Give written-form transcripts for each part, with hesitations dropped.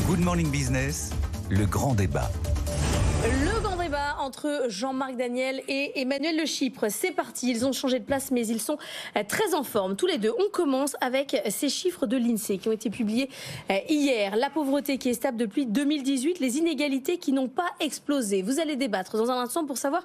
Good Morning Business, le grand débat. Le grand débat entre Jean-Marc Daniel et Emmanuel Le Chypre. C'est parti, ils ont changé de place mais ils sont très en forme. Tous les deux, on commence avec ces chiffres de l'INSEE qui ont été publiés hier. La pauvreté qui est stable depuis 2018, les inégalités qui n'ont pas explosé. Vous allez débattre dans un instant pour savoir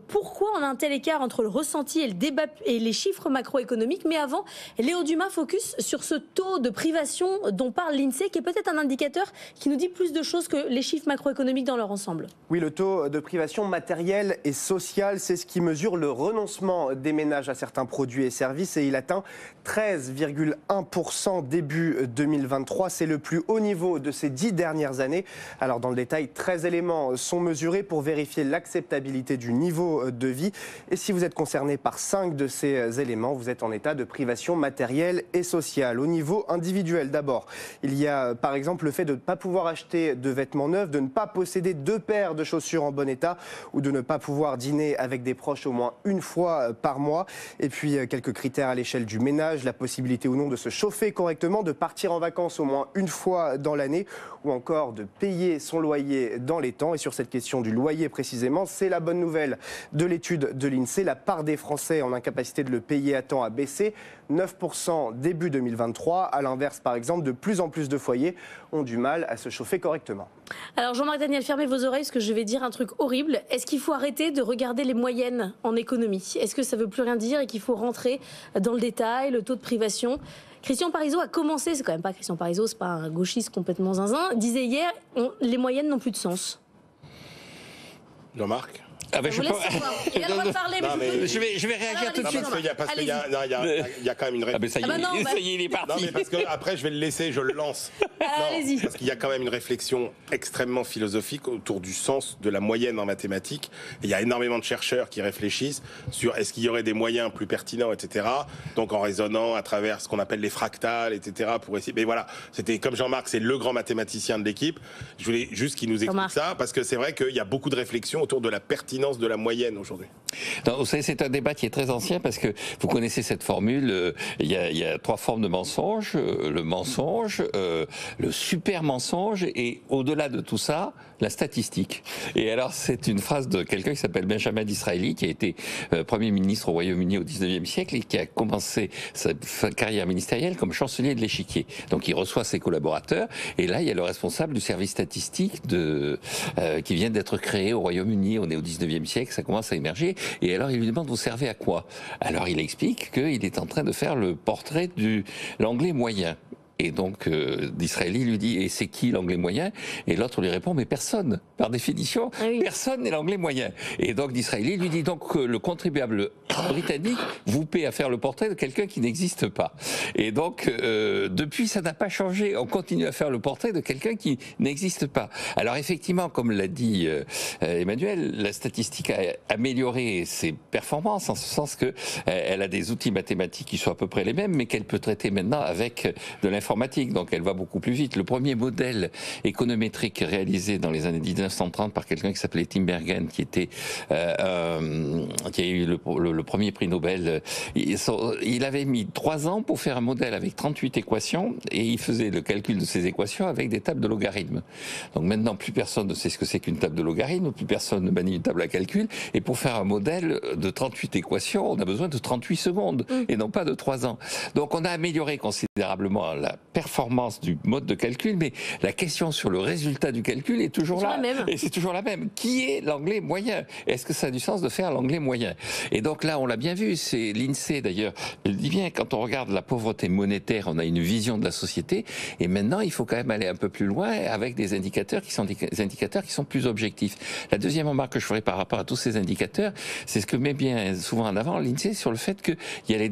pourquoi on a un tel écart entre le ressenti et le débat et les chiffres macroéconomiques. Mais avant, Léo Dumas focus sur ce taux de privation dont parle l'INSEE qui est peut-être un indicateur qui nous dit plus de choses que les chiffres macroéconomiques dans leur ensemble. Oui, le taux de privation matérielle et sociale, c'est ce qui mesure le renoncement des ménages à certains produits et services et il atteint 13,1% début 2023. C'est le plus haut niveau de ces 10 dernières années. Alors dans le détail, 13 éléments sont mesurés pour vérifier l'acceptabilité du niveau de vie. Et si vous êtes concerné par 5 de ces éléments, vous êtes en état de privation matérielle et sociale. Au niveau individuel d'abord, il y a par exemple le fait de ne pas pouvoir acheter de vêtements neufs, de ne pas posséder 2 paires de chaussures en bon état ou de ne pas pouvoir dîner avec des proches au moins une fois par mois. Et puis quelques critères à l'échelle du ménage, la possibilité ou non de se chauffer correctement, de partir en vacances au moins une fois dans l'année ou encore de payer son loyer dans les temps. Et sur cette question du loyer précisément, c'est la bonne nouvelle de l'étude de l'INSEE. La part des Français en incapacité de le payer à temps a baissé, 9% début 2023. À l'inverse, par exemple, de plus en plus de foyers ont du mal à se chauffer correctement. Alors Jean-Marc Daniel, fermez vos oreilles parce que je vais dire un truc horrible. Est-ce qu'il faut arrêter de regarder les moyennes en économie? Est-ce que ça ne veut plus rien dire et qu'il faut rentrer dans le détail, le taux de privation? Christian Parizeau a commencé, c'est quand même pas Christian Parizeau, c'est pas un gauchiste complètement zinzin, disait hier, les moyennes n'ont plus de sens. Jean-Marc? Ah ben, il a le droit de parler, mais je vais réagir tout de suite. Parce qu'il y a quand même une réflexion. Ça y est, il est parti. Non, mais parce que après, je vais le laisser, je le lance. Allez-y. Parce qu'il y a quand même une réflexion extrêmement philosophique autour du sens de la moyenne en mathématiques. Et il y a énormément de chercheurs qui réfléchissent sur est-ce qu'il y aurait des moyens plus pertinents, etc. Donc en raisonnant à travers ce qu'on appelle les fractales, etc. pour essayer. Mais voilà, c'était comme Jean-Marc, c'est le grand mathématicien de l'équipe. Je voulais juste qu'il nous explique ça, parce que c'est vrai qu'il y a beaucoup de réflexions autour de la pertinence de la moyenne aujourd'hui. Vous savez, c'est un débat qui est très ancien parce que vous connaissez cette formule. Il y a 3 formes de mensonge. Le mensonge, le super mensonge et au-delà de tout ça, la statistique. Et alors, c'est une phrase de quelqu'un qui s'appelle Benjamin Disraeli, qui a été Premier ministre au Royaume-Uni au 19e siècle et qui a commencé sa carrière ministérielle comme chancelier de l'échiquier. Donc, il reçoit ses collaborateurs et là, il y a le responsable du service statistique qui vient d'être créé au Royaume-Uni. On est au 19e siècle, ça commence à émerger. Et alors, il lui demande, vous servez à quoi? Alors, il explique qu'il est en train de faire le portrait de l'anglais moyen. Et donc, Disraeli lui dit, et c'est qui l'anglais moyen? Et l'autre lui répond, mais personne. Par définition, personne n'est l'anglais moyen. Et donc, Disraeli lui dit donc que le contribuable britannique vous paie à faire le portrait de quelqu'un qui n'existe pas. Et donc, depuis, ça n'a pas changé. On continue à faire le portrait de quelqu'un qui n'existe pas. Alors, effectivement, comme l'a dit Emmanuel, la statistique a amélioré ses performances en ce sens que elle a des outils mathématiques qui sont à peu près les mêmes, mais qu'elle peut traiter maintenant avec de l'informatique. Donc elle va beaucoup plus vite. Le premier modèle économétrique réalisé dans les années 1930 par quelqu'un qui s'appelait Tinbergen, qui a eu le premier prix Nobel, il avait mis 3 ans pour faire un modèle avec 38 équations et il faisait le calcul de ces équations avec des tables de logarithmes. Donc maintenant, plus personne ne sait ce que c'est qu'une table de logarithme, plus personne ne manie une table à calcul. Et pour faire un modèle de 38 équations, on a besoin de 38 secondes et non pas de 3 ans. Donc on a amélioré considérablement la performance du mode de calcul, mais la question sur le résultat du calcul est toujours là. Et c'est toujours la même. Qui est l'anglais moyen? Est-ce que ça a du sens de faire l'anglais moyen? Et donc là, on l'a bien vu, c'est l'INSEE d'ailleurs, elle dit bien, quand on regarde la pauvreté monétaire, on a une vision de la société, et maintenant, il faut quand même aller un peu plus loin avec des indicateurs qui sont plus objectifs. La deuxième remarque que je ferai par rapport à tous ces indicateurs, c'est ce que met bien souvent en avant l'INSEE sur le fait qu'il y a les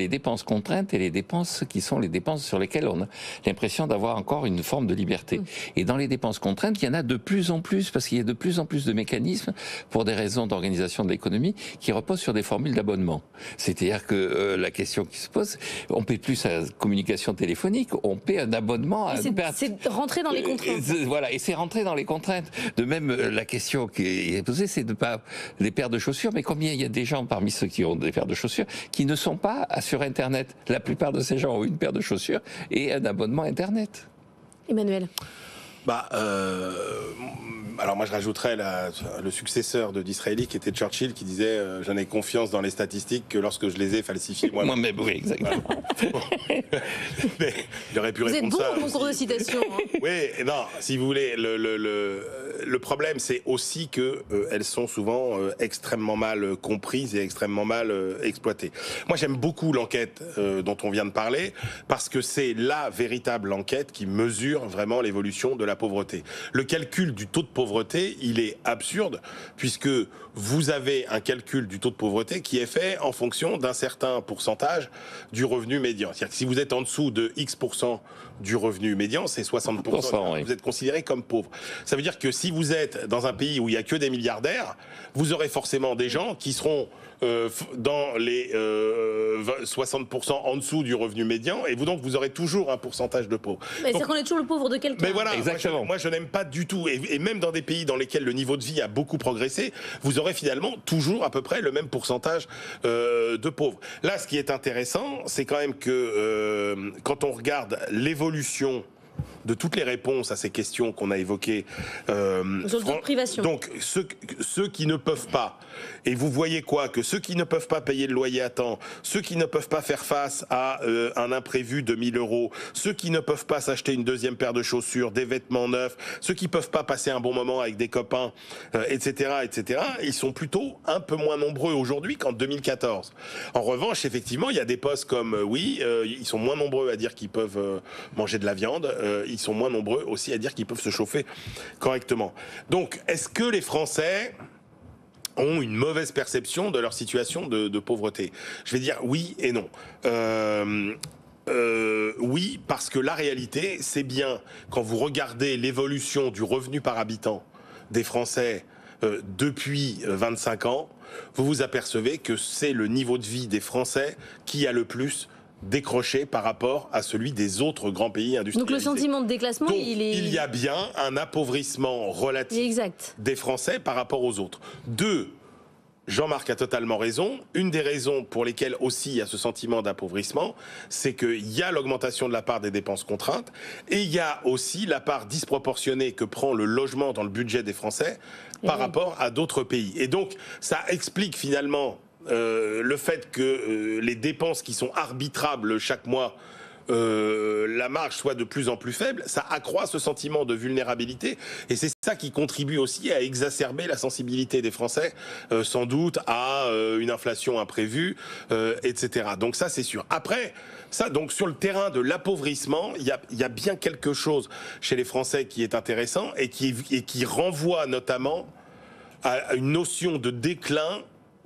dépenses contraintes et les dépenses qui sont les dépenses sur lesquelles on a l'impression d'avoir encore une forme de liberté. Et dans les dépenses contraintes, il y en a de plus en plus, parce qu'il y a de plus en plus de mécanismes, pour des raisons d'organisation de l'économie, qui reposent sur des formules d'abonnement. C'est-à-dire que la question qui se pose, on paie plus à la communication téléphonique, on paie un abonnement à... C'est rentrer dans les contraintes. Voilà, et c'est rentrer dans les contraintes. De même, la question qui est posée, c'est de pas les paires de chaussures, mais combien il y a des gens parmi ceux qui ont des paires de chaussures qui ne sont pas sur Internet? La plupart de ces gens ont une paire de chaussures et un abonnement Internet. Emmanuel. Alors moi je rajouterais le successeur de Disraeli qui était Churchill qui disait je n'ai confiance dans les statistiques que lorsque je les ai falsifiées moi-même. Moi-même, oui, exactement. Mais il aurait pu répondre ça. Vous êtes bon au concours de citation. Oui, non, si vous voulez, le problème c'est aussi que elles sont souvent extrêmement mal comprises et extrêmement mal exploitées. Moi j'aime beaucoup l'enquête dont on vient de parler parce que c'est la véritable enquête qui mesure vraiment l'évolution de la pauvreté. Le calcul du taux de pauvreté, il est absurde puisque vous avez un calcul du taux de pauvreté qui est fait en fonction d'un certain pourcentage du revenu médian. C'est-à-dire que si vous êtes en dessous de X% du revenu médian, c'est 60%. Oui. Vous êtes considéré comme pauvre. Ça veut dire que si vous êtes dans un pays où il n'y a que des milliardaires, vous aurez forcément des gens qui seront dans les 60% en dessous du revenu médian, et vous aurez toujours un pourcentage de pauvres. Mais c'est qu'on est toujours le pauvre de quelqu'un. Mais voilà, exactement. moi je n'aime pas du tout, et même dans des pays dans lesquels le niveau de vie a beaucoup progressé, vous aurez finalement toujours à peu près le même pourcentage de pauvres. Là, ce qui est intéressant, c'est quand même que quand on regarde l'évolution de toutes les réponses à ces questions qu'on a évoquées. Donc, ceux qui ne peuvent pas, et vous voyez quoi? Que ceux qui ne peuvent pas payer le loyer à temps, ceux qui ne peuvent pas faire face à un imprévu de 1 000 euros, ceux qui ne peuvent pas s'acheter une deuxième paire de chaussures, des vêtements neufs, ceux qui ne peuvent pas passer un bon moment avec des copains, etc., ils sont plutôt un peu moins nombreux aujourd'hui qu'en 2014. En revanche, effectivement, il y a des postes comme, ils sont moins nombreux à dire qu'ils peuvent manger de la viande, ils sont moins nombreux aussi à dire qu'ils peuvent se chauffer correctement. Donc, est-ce que les Français ont une mauvaise perception de leur situation de pauvreté? Je vais dire oui et non. Oui, parce que la réalité, c'est bien quand vous regardez l'évolution du revenu par habitant des Français depuis 25 ans, vous vous apercevez que c'est le niveau de vie des Français qui a le plus décroché par rapport à celui des autres grands pays industrialisés. Donc le sentiment de déclassement, donc, il y a bien un appauvrissement relatif des Français par rapport aux autres. Jean-Marc a totalement raison. Une des raisons pour lesquelles aussi il y a ce sentiment d'appauvrissement, c'est qu'il y a l'augmentation de la part des dépenses contraintes et il y a aussi la part disproportionnée que prend le logement dans le budget des Français par rapport à d'autres pays. Et donc, ça explique finalement le fait que les dépenses qui sont arbitrables chaque mois, la marge soit de plus en plus faible, ça accroît ce sentiment de vulnérabilité et c'est ça qui contribue aussi à exacerber la sensibilité des Français, sans doute à une inflation imprévue, etc. Donc ça c'est sûr. Après, ça donc sur le terrain de l'appauvrissement, il y a bien quelque chose chez les Français qui est intéressant et qui renvoie notamment à une notion de déclin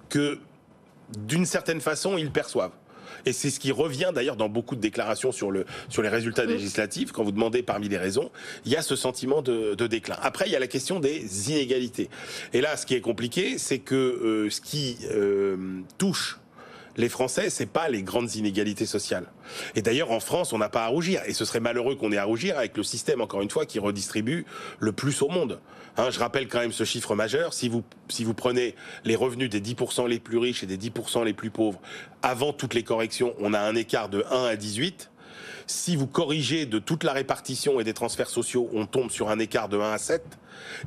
que d'une certaine façon ils perçoivent. Et c'est ce qui revient d'ailleurs dans beaucoup de déclarations sur les résultats législatifs. Quand vous demandez parmi les raisons, il y a ce sentiment de déclin. Après, il y a la question des inégalités. Et là, ce qui est compliqué, c'est que ce qui touche les Français, c'est pas les grandes inégalités sociales. Et d'ailleurs, en France, on n'a pas à rougir. Et ce serait malheureux qu'on ait à rougir avec le système, encore une fois, qui redistribue le plus au monde. Je rappelle quand même ce chiffre majeur. Si vous prenez les revenus des 10% les plus riches et des 10% les plus pauvres, avant toutes les corrections, on a un écart de 1 à 18. Si vous corrigez de toute la répartition et des transferts sociaux, on tombe sur un écart de 1 à 7.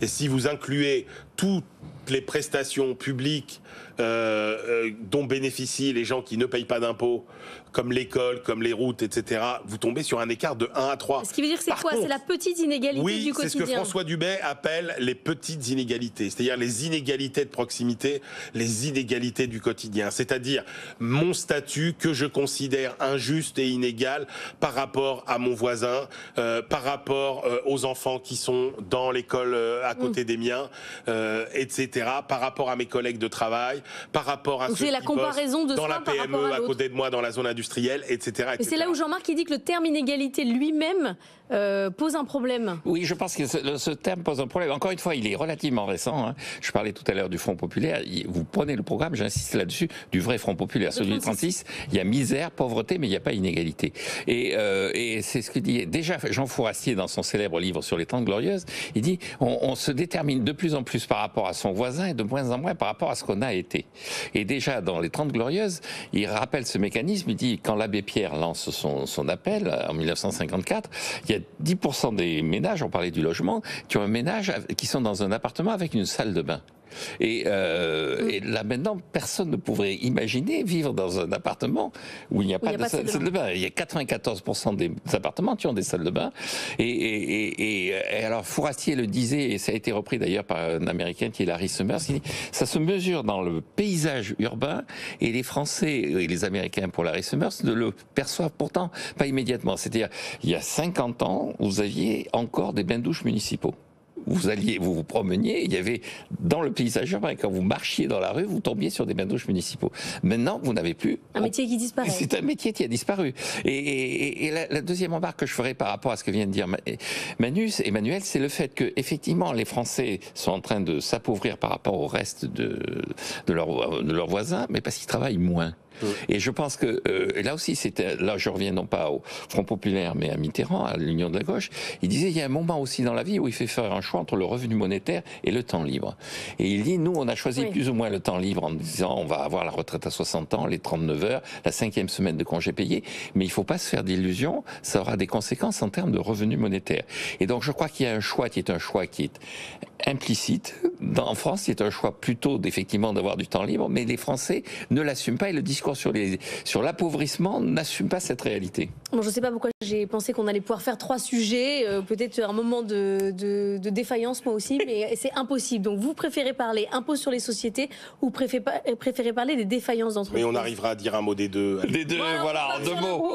Et si vous incluez toutes les prestations publiques dont bénéficient les gens qui ne payent pas d'impôts, comme l'école, comme les routes, etc., vous tombez sur un écart de 1 à 3. Ce qui veut dire que c'est quoi? C'est la petite inégalité du quotidien. Oui, c'est ce que François Dubet appelle les petites inégalités, c'est-à-dire les inégalités de proximité, les inégalités du quotidien, c'est-à-dire mon statut que je considère injuste et inégal par rapport à mon voisin, par rapport aux enfants qui sont dans l'école à côté des miens, etc., par rapport à mes collègues de travail, par rapport à ceux qui bossent dans la PME à côté de moi, dans la zone industrielle, etc. Et c'est là où Jean-Marc dit que le terme inégalité lui-même pose un problème. Oui, je pense que ce terme pose un problème. Encore une fois, il est relativement récent. Je parlais tout à l'heure du Front populaire. Vous prenez le programme, j'insiste là-dessus, du vrai Front populaire, celui du 36. Il y a misère, pauvreté, mais il n'y a pas inégalité. Et c'est ce que dit déjà Jean Fourastier dans son célèbre livre sur les 30 Glorieuses. Il dit on se détermine de plus en plus par rapport à son voisin voisins et de moins en moins par rapport à ce qu'on a été. Et déjà, dans les 30 Glorieuses, il rappelle ce mécanisme, il dit, quand l'abbé Pierre lance son appel, en 1954, il y a 10% des ménages, on parlait du logement, qui ont un ménage, qui sont dans un appartement avec une salle de bain. Et là maintenant, personne ne pourrait imaginer vivre dans un appartement où il n'y a pas de salle de bain. Il y a 94% des appartements qui ont des salles de bain. Et alors Fourastier le disait, et ça a été repris d'ailleurs par un Américain qui est Larry Summers, il dit, ça se mesure dans le paysage urbain et les Français et les Américains pour Larry Summers ne le perçoivent pourtant pas immédiatement. C'est-à-dire, il y a 50 ans, vous aviez encore des bains-douches municipaux. Vous vous promeniez, il y avait dans le paysage urbain, quand vous marchiez dans la rue, vous tombiez sur des bains-douches municipaux. Maintenant, vous n'avez plus... Un métier qui disparaît. C'est un métier qui a disparu. Et la deuxième remarque que je ferai par rapport à ce que vient de dire Emmanuel, c'est le fait que effectivement les Français sont en train de s'appauvrir par rapport au reste de leurs voisins, mais parce qu'ils travaillent moins. Et je pense que là aussi, là je reviens non pas au Front Populaire, mais à Mitterrand, à l'Union de la gauche. Il disait il y a un moment aussi dans la vie où il fait faire un choix entre le revenu monétaire et le temps libre. Et il dit nous on a choisi plus ou moins le temps libre en disant on va avoir la retraite à 60 ans, les 39 heures, la 5e semaine de congé payé. Mais il faut pas se faire d'illusions, ça aura des conséquences en termes de revenu monétaire. Et donc je crois qu'il y a un choix qui est implicite. En France, c'est un choix plutôt effectivement d'avoir du temps libre, mais les Français ne l'assument pas et le discours sur l'appauvrissement n'assume pas cette réalité. Bon, je ne sais pas pourquoi j'ai pensé qu'on allait pouvoir faire 3 sujets, peut-être un moment de défaillance moi aussi, mais c'est impossible. Donc vous préférez parler impôt sur les sociétés ou préférez parler des défaillances d'entreprise? Mais on arrivera à dire un mot des deux. Les deux, voilà, en 2 mots.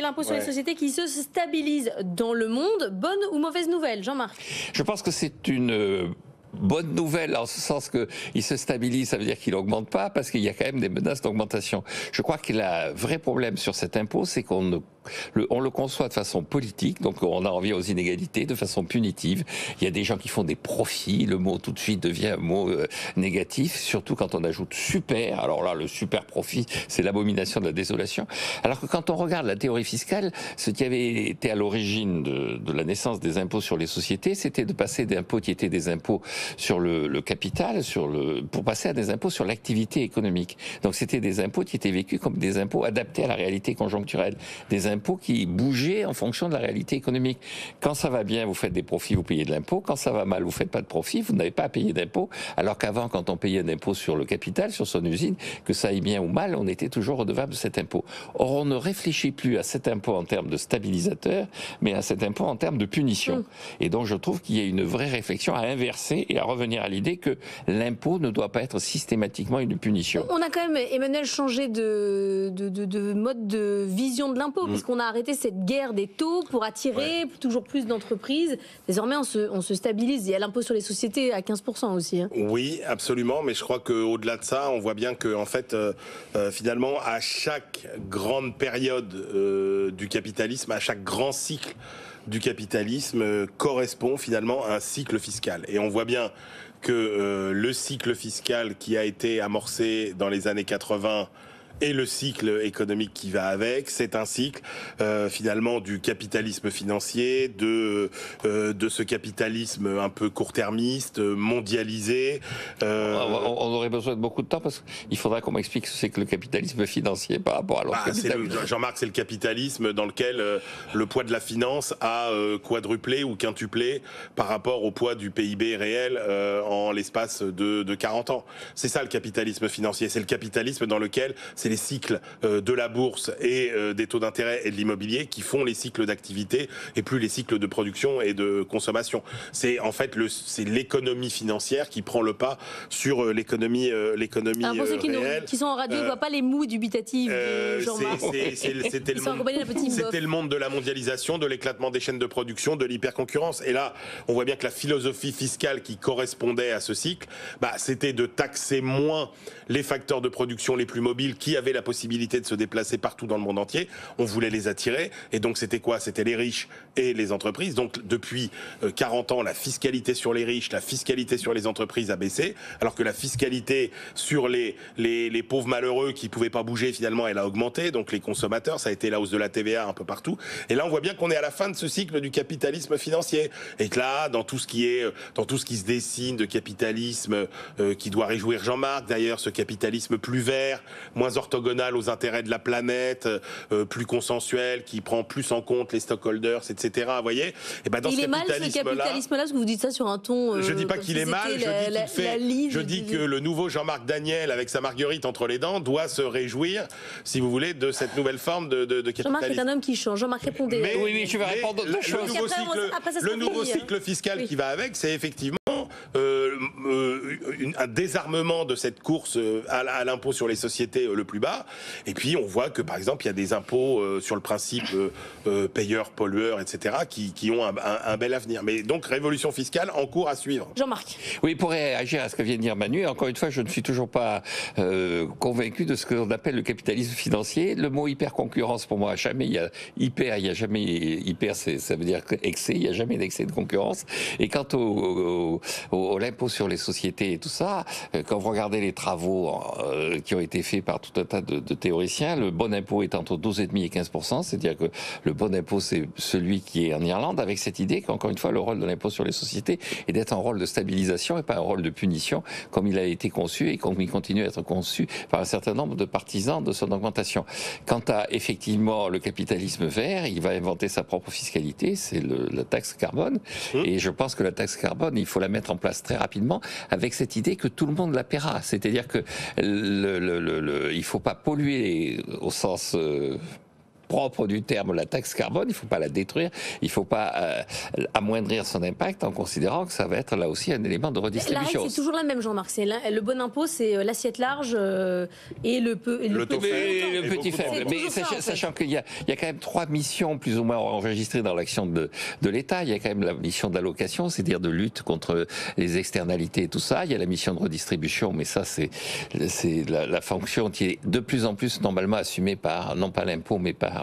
L'impôt sur les sociétés qui se stabilise dans le monde, bonne ou mauvaise nouvelle, Jean-Marc? Je pense que c'est une bonne nouvelle, en ce sens qu'il se stabilise, ça veut dire qu'il n'augmente pas, parce qu'il y a quand même des menaces d'augmentation. Je crois que le vrai problème sur cet impôt, c'est qu'on le conçoit de façon politique, donc on en revient aux inégalités, de façon punitive. Il y a des gens qui font des profits, le mot tout de suite devient un mot négatif, surtout quand on ajoute super. Alors là, le super profit, c'est l'abomination de la désolation. Alors que quand on regarde la théorie fiscale, ce qui avait été à l'origine de la naissance des impôts sur les sociétés, c'était de passer d'impôts qui étaient des impôts sur le capital, pour passer à des impôts sur l'activité économique. Donc c'était des impôts qui étaient vécus comme des impôts adaptés à la réalité conjoncturelle, des impôts qui bougeaient en fonction de la réalité économique. Quand ça va bien, vous faites des profits, vous payez de l'impôt. Quand ça va mal, vous faites pas de profit, vous n'avez pas à payer d'impôt. Alors qu'avant, quand on payait un impôt sur le capital, sur son usine, que ça aille bien ou mal, on était toujours redevable de cet impôt. Or, on ne réfléchit plus à cet impôt en termes de stabilisateur, mais à cet impôt en termes de punition. Et donc, je trouve qu'il y a une vraie réflexion à inverser et à revenir à l'idée que l'impôt ne doit pas être systématiquement une punition. On a quand même, Emmanuel, changé de mode de vision de l'impôt, puisqu'on a arrêté cette guerre des taux pour attirer toujours plus d'entreprises. Désormais, on se stabilise. Il y a l'impôt sur les sociétés à 15% aussi. Hein. Oui, absolument, mais je crois qu'au-delà de ça, on voit bien que, en fait, finalement, à chaque grande période du capitalisme, à chaque grand cycle du capitalisme correspond finalement à un cycle fiscal. Et on voit bien que le cycle fiscal qui a été amorcé dans les années 80 et le cycle économique qui va avec, c'est un cycle finalement du capitalisme financier, de ce capitalisme un peu court-termiste, mondialisé. On aurait besoin de beaucoup de temps parce qu'il faudra qu'on m'explique ce que c'est que le capitalisme financier par rapport à l'autre capitalisme. Jean-Marc, c'est le capitalisme dans lequel le poids de la finance a quadruplé ou quintuplé par rapport au poids du PIB réel en l'espace de 40 ans. C'est ça le capitalisme financier, c'est le capitalisme dans lequel c'est les cycles de la bourse et des taux d'intérêt et de l'immobilier qui font les cycles d'activité et plus les cycles de production et de consommation. C'est en fait c'est l'économie financière qui prend le pas sur l'économie réelle. Pour ceux qui sont en radio, ils ne voient pas les mots dubitatifs de Jean-Marc. C'était le monde de la mondialisation, de l'éclatement des chaînes de production, de l'hyperconcurrence. Et là, on voit bien que la philosophie fiscale qui correspondait à ce cycle, c'était de taxer moins les facteurs de production les plus mobiles qui y avait la possibilité de se déplacer partout dans le monde entier, on voulait les attirer. Et donc c'était quoi? C'était les riches et les entreprises. Donc depuis 40 ans, la fiscalité sur les riches, la fiscalité sur les entreprises a baissé, alors que la fiscalité sur les pauvres malheureux qui pouvaient pas bouger, finalement, elle a augmenté. Donc les consommateurs, ça a été la hausse de la TVA un peu partout. Et là, on voit bien qu'on est à la fin de ce cycle du capitalisme financier. Et que là, dans tout ce qui se dessine de capitalisme qui doit réjouir Jean-Marc, d'ailleurs, ce capitalisme plus vert, moins orthogonal aux intérêts de la planète, plus consensuel, qui prend plus en compte les stockholders, etc. Vous voyez? Et ben dans il ce est mal ce capitalisme-là, parce que vous dites ça sur un ton. Je dis pas qu'il est mal, je dis que le nouveau Jean-Marc Daniel, avec sa marguerite entre les dents, doit se réjouir, si vous voulez, de cette nouvelle forme de capitalisme. Jean-Marc est un homme qui change. Jean-Marc, répondez. Oui, je vais répondre deux choses. Le nouveau cycle fiscal qui va avec, c'est effectivement un désarmement de cette course à l'impôt sur les sociétés le plus bas. Et puis on voit que par exemple il y a des impôts sur le principe payeur, pollueur, etc. qui ont un bel avenir. Mais donc révolution fiscale en cours à suivre. Jean-Marc. Oui, pour réagir à ce que vient de dire Manu, encore une fois, je ne suis toujours pas convaincu de ce qu'on appelle le capitalisme financier. Le mot hyper-concurrence, pour moi, jamais il y a hyper, il y a jamais hyper, ça veut dire excès, il n'y a jamais d'excès de concurrence. Et quant au l'impôt sur les sociétés et tout ça, quand vous regardez les travaux qui ont été faits par tout un tas de théoriciens, le bon impôt est entre 12,5 et 15%, c'est-à-dire que le bon impôt, c'est celui qui est en Irlande, avec cette idée qu'encore une fois, le rôle de l'impôt sur les sociétés est d'être un rôle de stabilisation et pas un rôle de punition, comme il a été conçu et comme il continue à être conçu par un certain nombre de partisans de son augmentation. Quant à, effectivement, le capitalisme vert, il va inventer sa propre fiscalité, c'est la taxe carbone, et je pense que la taxe carbone, il faut la mettre en place très rapidement, avec cette idée que tout le monde la paiera. C'est-à-dire que il faut pas polluer au sens propre du terme la taxe carbone, il ne faut pas la détruire, il ne faut pas amoindrir son impact en considérant que ça va être là aussi un élément de redistribution. La règle, c'est toujours la même, Jean-Marc. Le bon impôt, c'est l'assiette large et le petit faible. Mais sachant qu'il y a quand même 3 missions plus ou moins enregistrées dans l'action de l'État. Il y a quand même la mission d'allocation, c'est-à-dire de lutte contre les externalités et tout ça. Il y a la mission de redistribution, mais ça c'est la fonction qui est de plus en plus normalement assumée par, non pas l'impôt, mais par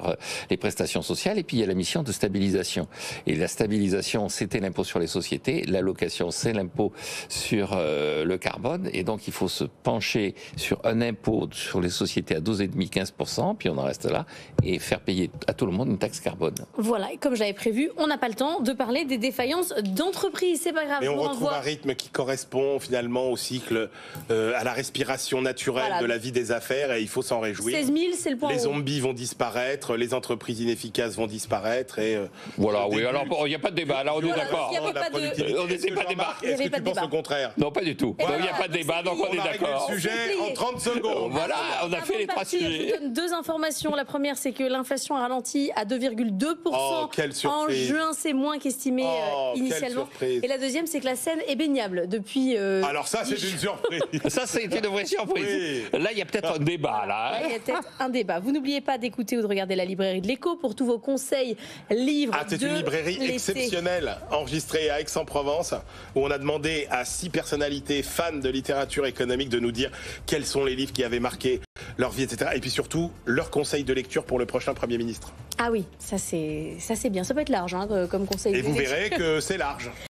les prestations sociales. Et puis il y a la mission de stabilisation. Et la stabilisation, c'était l'impôt sur les sociétés. L'allocation, c'est l'impôt sur le carbone. Et donc il faut se pencher sur un impôt sur les sociétés à 12,5-15%, puis on en reste là, et faire payer à tout le monde une taxe carbone. Voilà, et comme j'avais prévu, on n'a pas le temps de parler des défaillances d'entreprises. C'est pas grave. Et on retrouve un rythme qui correspond finalement au cycle, à la respiration naturelle de la vie des affaires, et il faut s'en réjouir. 16 000, c'est le point. Les zombies vont disparaître, les entreprises inefficaces vont disparaître. Et voilà, oui, alors il n'y a pas de débat, là on est d'accord. Il n'y avait pas de... On n'était pas débat. Est-ce que tu penses le contraire? Non, pas du tout. Il n'y a pas de débat, donc on est d'accord. On a réglé le sujet en 30 secondes. Voilà, on a fait les 3 sujets. Je vous donne 2 informations. La première, c'est que l'inflation a ralenti à 2,2%. En juin, c'est moins qu'estimé initialement. Et la deuxième, c'est que la Seine est baignable depuis... Alors ça, c'est une surprise. Ça, c'est une vraie surprise. Oui. Là, il y a peut-être un débat. Là, il y a peut-être un débat. Vous n'oubliez pas d'écouter ou de regarder la librairie de l'Écho pour tous vos conseils, livres. C'est une librairie exceptionnelle, enregistrée à Aix-en-Provence, où on a demandé à 6 personnalités fans de littérature économique de nous dire quels sont les livres qui avaient marqué leur vie, etc. Et puis surtout, leurs conseils de lecture pour le prochain Premier ministre. Ah oui, ça c'est bien. Ça peut être large comme conseil. Et vous verrez que c'est large.